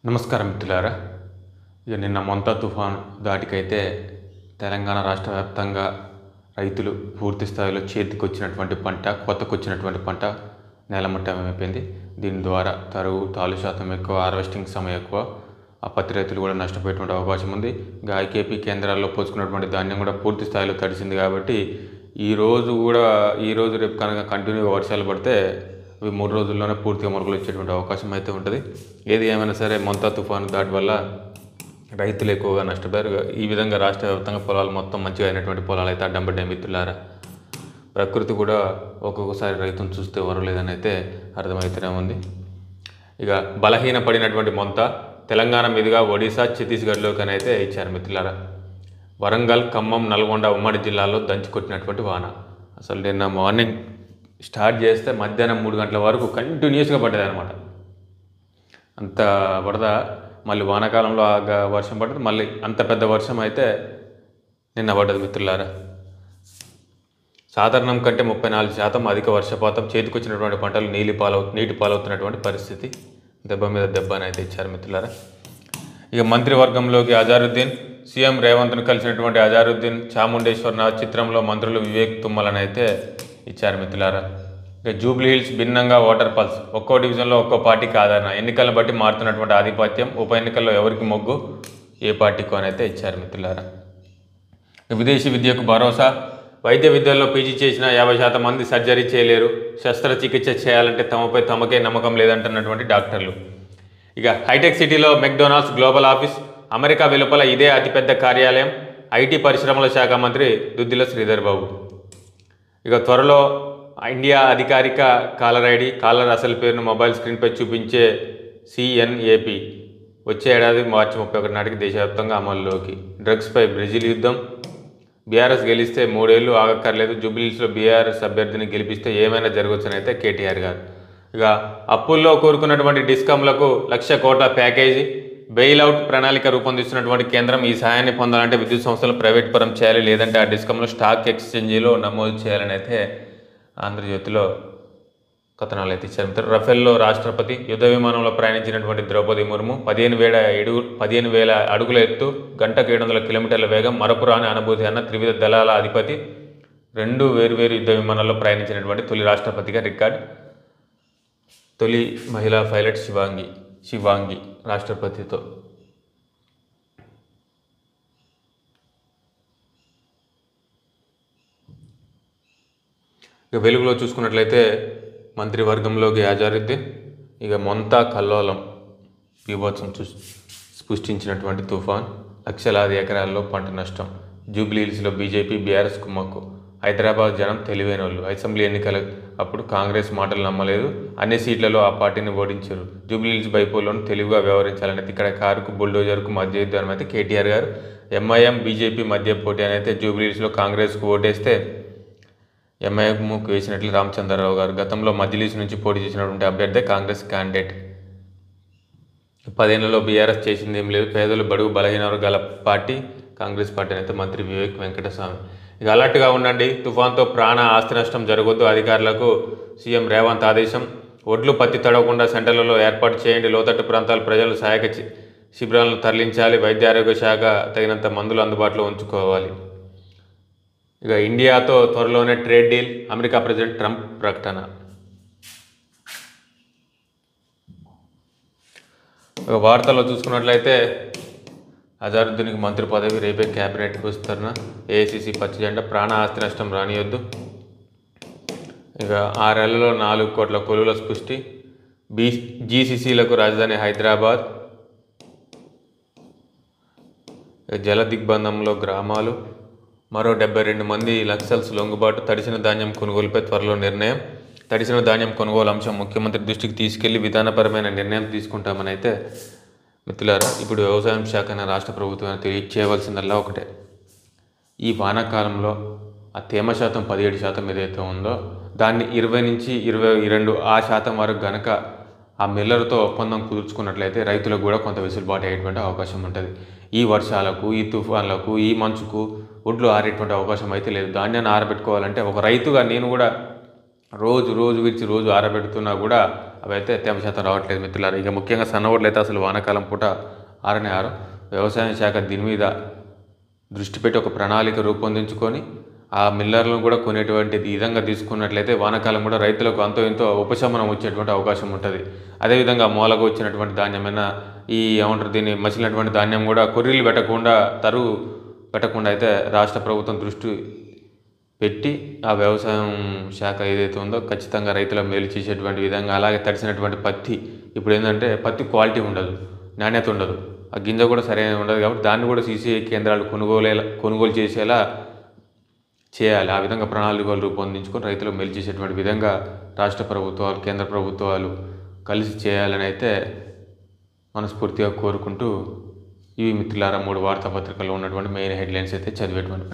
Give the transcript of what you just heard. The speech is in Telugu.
నమస్కారం మిత్రులారా. నిన్న మొంతా తుఫాను దాటికైతే తెలంగాణ రాష్ట్ర వ్యాప్తంగా రైతులు పూర్తి స్థాయిలో చేతికొచ్చినటువంటి పంట, కొత్తకొచ్చినటువంటి పంట నేలమట్టమైపోయింది. దీని ద్వారా తరుగు, తాలు శాతం ఎక్కువ, హార్వెస్టింగ్ సమయం ఎక్కువ. ఆ పత్తి రైతులు కూడా నష్టపోయేటువంటి అవకాశం ఉంది. ఇంకా ఐకేపీ కేంద్రాల్లో పోసుకున్నటువంటి ధాన్యం కూడా పూర్తి స్థాయిలో తడిసింది కాబట్టి ఈరోజు రేపు కనుక కంటిన్యూగా వర్షాలు పడితే ఇవి 3 రోజుల్లోనే పూర్తిగా మొలకలు వచ్చేటువంటి అవకాశం అయితే ఉంటుంది. ఏది ఏమైనా సరే మొంతా తుఫాను దాటి వల్ల రైతులు ఎక్కువగా నష్టపోయారు. ఈ విధంగా రాష్ట్ర వ్యాప్తంగా పొలాలు మొత్తం మంచిగా అయినటువంటి పొలాలు అయితే అడ్డంపడ్డాయి మిత్రులారా. ప్రకృతి కూడా ఒక్కొక్కసారి రైతును చూస్తే వరలేదని అయితే అర్థమవుతూనే ఉంది. ఇక బలహీన పడినటువంటి మొంత తెలంగాణ మీదుగా ఒడిశా, ఛత్తీస్గఢ్లోకి అయితే ఇచ్చారు మిత్రులారా. వరంగల్, ఖమ్మం, నల్గొండ ఉమ్మడి జిల్లాల్లో దంచి కొట్టినటువంటి వాన. అసలు నిన్న మార్నింగ్ స్టార్ట్ చేస్తే మధ్యాహ్నం 3 గంటల వరకు కంటిన్యూస్గా పడ్డది అనమాట. అంత వరద, మళ్ళీ వానాకాలంలో వర్షం పడ్డది, మళ్ళీ అంత పెద్ద వర్షం అయితే నిన్న పడ్డది మిత్రులారా. సాధారణం కంటే 34% అధిక వర్షపాతం, చేతికొచ్చినటువంటి పంటలు నీటి పాలవుతున్నటువంటి పరిస్థితి. దెబ్బ మీద దెబ్బ అని అయితే ఇచ్చారు మిత్రులారా. ఇక మంత్రివర్గంలోకి అజారుద్దీన్, సీఎం రేవంత్ను కలిసినటువంటి అజారుద్దీన్ చాముండేశ్వరనాథ్ చిత్రంలో మంత్రులు వివేక్ తుమ్మలను అయితే ఇచ్చారు మిత్రులారా. ఇక జూబ్లీ హిల్స్ భిన్నంగా ఓటర్ పల్స్, ఒక్కో డివిజన్లో ఒక్కో పార్టీకి ఆదరణ, ఎన్నికలను బట్టి మారుతున్నటువంటి ఆధిపత్యం, ఉప ఎన్నికల్లో ఎవరికి మొగ్గు, ఏ పార్టీకో అని అయితే ఇచ్చారు మిత్రులారా. విదేశీ విద్యకు భరోసా, వైద్య విద్యల్లో పీజీ చేసిన 50% మంది సర్జరీ చేయలేరు, శస్త్రచికిత్స చేయాలంటే తమకే నమ్మకం లేదంటున్నటువంటి డాక్టర్లు. ఇక హైటెక్ సిటీలో మెక్డొనాల్డ్స్ గ్లోబల్ ఆఫీస్, అమెరికా వెలుపల ఇదే అతిపెద్ద కార్యాలయం, ఐటీ పరిశ్రమల శాఖ మంత్రి దుద్దిల శ్రీధర్ బాబు. ఇక త్వరలో ఇండియా అధికారిక కాలర్ ఐడి, కాలర్ అసలు పేరును మొబైల్ స్క్రీన్పై చూపించే సిఎన్ఏపి వచ్చే ఏడాది మార్చి 31 నాటికి దేశవ్యాప్తంగా అమల్లోకి. డ్రగ్స్పై బ్రెజిల్ యుద్ధం, బీఆర్ఎస్ గెలిస్తే 3 ఏళ్ళు ఆగక్కర్లేదు, జూబ్లీహిల్స్లో బీఆర్ఎస్ అభ్యర్థిని గెలిపిస్తే ఏమైనా జరగవచ్చని అయితే కేటీఆర్ గారు. ఇక అప్పుల్లో కోరుకున్నటువంటి డిస్కామ్లకు 1,00,000 కోట్ల ప్యాకేజీ, బెయిల్అవుట్ ప్రణాళిక రూపొందిస్తున్నటువంటి కేంద్రం ఈ సహాయాన్ని పొందాలంటే విద్యుత్ సంస్థలు ప్రైవేట్ పరం చేయాలి, లేదంటే ఆ డిస్కంలో స్టాక్ ఎక్స్చేంజీలో నమోదు చేయాలని అయితే ఆంధ్రజ్యోతిలో కథనాలు అయితే ఇచ్చారు. రఫేల్లో రాష్ట్రపతి, యుద్ధ విమానంలో ప్రయాణించినటువంటి ద్రౌపది ముర్ము, 15,000 అడుగుల ఎత్తు, గంటకు 700 కిలోమీటర్ల వేగం, మరపురాని అనుభూతి అన్న త్రివిధ దళాల అధిపతి, 2 వేర్వేరు యుద్ధ విమానాల్లో ప్రయాణించినటువంటి తొలి రాష్ట్రపతిగా రికార్డ్. తొలి మహిళా పైలట్ శివాంగి రాష్ట్రపతితో. ఇక వెలుగులో చూసుకున్నట్లయితే మంత్రివర్గంలోకి అజారుద్దీన్, ఇక మొంతా కల్లోలం, బీభత్సం సృష్టించినటువంటి తుఫాన్, లక్షలాది ఎకరాల్లో పంట నష్టం, జూబ్లీహిల్స్లో బీజేపీ బీఆర్ఎస్ కుమ్మక్కు, హైదరాబాద్ జనం తెలివైన వాళ్ళు, అసెంబ్లీ ఎన్నికల అప్పుడు కాంగ్రెస్ మాటలు నమ్మలేదు, అన్ని సీట్లలో ఆ పార్టీని ఓడించారు, జూబ్లీహిల్స్ బైపోల్లోనూ తెలివిగా వ్యవహరించాలనేది ఇక్కడ కారుకు బుల్డోజర్కు మధ్య యుద్ధం అయితే కేటీఆర్ గారు. ఎంఐఎం బీజేపీ మధ్య పోటీ అనేది జూబ్లీహిల్స్లో కాంగ్రెస్కు ఓటేస్తే ఎంఐఎంకు వేసినట్లు రామచంద్రరావు గారు. గతంలో మజ్లిస్ నుంచి పోటీ చేసినటువంటి అభ్యర్థి కాంగ్రెస్ క్యాండిడేట్. 10 ఏళ్లలో బీఆర్ఎస్ చేసింది ఏం లేదు, పేదలు బడుగు బలహీన వర్గాల పార్టీ కాంగ్రెస్ పార్టీ అయితే మంత్రి వివేక్ వెంకటస్వామి. ఇక అలర్ట్గా ఉండండి, తుఫాన్తో ప్రాణ ఆస్తి నష్టం జరగొద్దు, అధికారులకు సీఎం రేవంత్ ఆదేశం. ఒడ్లు పత్తి తడవకుండా సెంటర్లలో ఏర్పాటు చేయండి, లోతట్టు ప్రాంతాల ప్రజలు సహాయక శిబిరాలను తరలించాలి, వైద్య ఆరోగ్య శాఖ తగినంత మందులు అందుబాటులో ఉంచుకోవాలి. ఇక ఇండియాతో త్వరలోనే trade deal, America president Trump ప్రకటన. వార్తల్లో చూసుకున్నట్లయితే అజారుద్దీన్కి మంత్రి పదవి, రేపే క్యాబినెట్కి విస్తరణ, ఏఐసీసీ పచ్చ జెండా, ప్రాణ ఆస్తి నష్టం రానియొద్దు. ఇక 6 ఏళ్లలో 4 కోట్ల కొలువుల సృష్టి, జీసీసీలకు రాజధాని హైదరాబాద్. జల దిగ్బంధంలో గ్రామాలు, మరో 72 మంది నక్సల్స్ లొంగుబాటు, తడిసిన ధాన్యం కొనుగోలుపై త్వరలో నిర్ణయం. తడిసిన ధాన్యం కొనుగోలు అంశం ముఖ్యమంత్రి దృష్టికి తీసుకెళ్లి విధానపరమైన నిర్ణయం తీసుకుంటామని అయితే మిత్రులారా. ఇప్పుడు వ్యవసాయం శాఖ రాష్ట్ర ప్రభుత్వాన్ని తెలియచేయవలసిందల్లా ఒకటే, ఈ వానాకాలంలో ఆ తేమ శాతం 17% ఏదైతే ఉందో దాన్ని 20 నుంచి 22% వరకు గనక ఆ మిల్లర్తో ఒప్పందం కుదుర్చుకున్నట్లయితే రైతులకు కూడా కొంత వెసులుబాటు అయ్యేటువంటి అవకాశం ఉంటుంది. ఈ వర్షాలకు, ఈ తుఫాన్లకు, ఈ మంచుకు ఒడ్లు ఆరేటువంటి అవకాశం అయితే లేదు. ధాన్యాన్ని ఆరబెట్టుకోవాలంటే ఒక రైతుగా నేను కూడా రోజు విడిచి రోజు ఆరబెడుతున్నా కూడా అవి అయితే తేమ శాతం రావట్లేదు మిత్రులారా. ఇక ముఖ్యంగా సన్నవడ్లు అయితే అసలు వానాకాలం పూట ఆరనే ఆరు. వ్యవసాయ శాఖ దీని మీద దృష్టి పెట్టి ఒక ప్రణాళిక రూపొందించుకొని ఆ మిల్లర్లను కూడా కొనేటువంటి విధంగా తీసుకున్నట్లయితే వానాకాలం కూడా రైతులకు అంతో ఎంతో ఉపశమనం వచ్చేటువంటి అవకాశం ఉంటుంది. అదేవిధంగా మూలకు వచ్చినటువంటి ధాన్యమైన ఏమంటారు దీన్ని మసిలినటువంటి ధాన్యం కూడా కొర్రీలు పెట్టకుండా తరువు పెట్టకుండా అయితే రాష్ట్ర ప్రభుత్వం దృష్టి పెట్టి ఆ వ్యవసాయం శాఖ ఏదైతే ఉందో ఖచ్చితంగా రైతులకు మేలు చేసేటువంటి విధంగా, అలాగే తడిసినటువంటి పత్తి ఇప్పుడు ఏంటంటే పత్తి క్వాలిటీ ఉండదు, నాణ్యత ఉండదు, ఆ గింజ కూడా సరైన ఉండదు. కాబట్టి దాన్ని కూడా సీసీఐ కేంద్రాలు కొనుగోలు చేసేలా చేయాలి. ఆ విధంగా ప్రణాళికలు రూపొందించుకొని రైతులకు మేలు చేసేటువంటి విధంగా రాష్ట్ర ప్రభుత్వాలు, కేంద్ర ప్రభుత్వాలు కలిసి చేయాలని అయితే మనస్ఫూర్తిగా కోరుకుంటూ, ఇవి మిత్రులారా 3 వార్తాపత్రికల్లో ఉన్నటువంటి మెయిన్ హెడ్లైన్స్ అయితే చదివేటువంటి